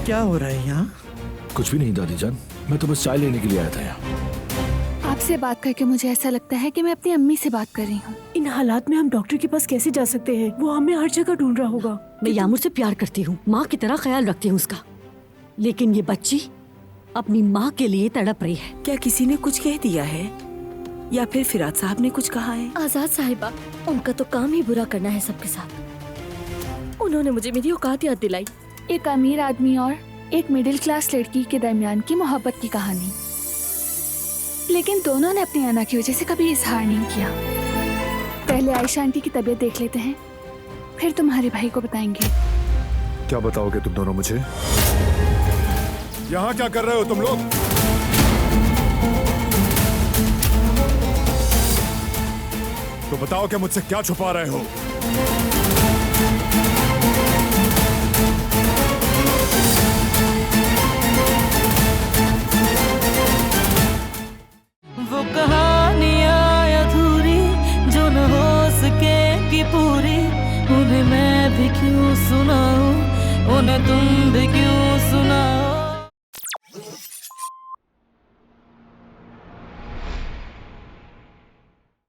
क्या हो रहा है यहाँ? कुछ भी नहीं दादी जान, मैं तो बस चाय लेने के लिए आया था यहाँ। आपसे बात करके मुझे ऐसा लगता है कि मैं अपनी अम्मी से बात कर रही हूँ। इन हालात में हम डॉक्टर के पास कैसे जा सकते हैं? वो हमें हर जगह ढूंढ रहा होगा। मैं यामुर से प्यार करती हूँ, माँ की तरह ख्याल रखती हूँ उसका, लेकिन ये बच्ची अपनी माँ के लिए तड़प रही है। क्या किसी ने कुछ कह दिया है या फिर फिराद साहब ने कुछ कहा है? आजाद साहिबा, उनका तो काम ही बुरा करना है सबके साथ। उन्होंने मुझे मेरी औकात याद दिलाई। एक अमीर आदमी और एक मिडिल क्लास लड़की के दरमियान की मोहब्बत की कहानी, लेकिन दोनों ने अपनी अना की वजह से कभी इजहार नहीं किया। पहले आयशा आंटी की तबीयत देख लेते हैं, फिर तुम्हारे भाई को बताएंगे। क्या बताओगे तुम दोनों मुझे? यहाँ क्या कर रहे हो तुम लोग? तो बताओ कि मुझसे क्या छुपा रहे हो? वो कहानियाँ अधूरी जो न हो सके कि पूरी, उन्हें मैं भी क्यों सुनाऊं, उन्हें तुम भी क्यों सुनाओ।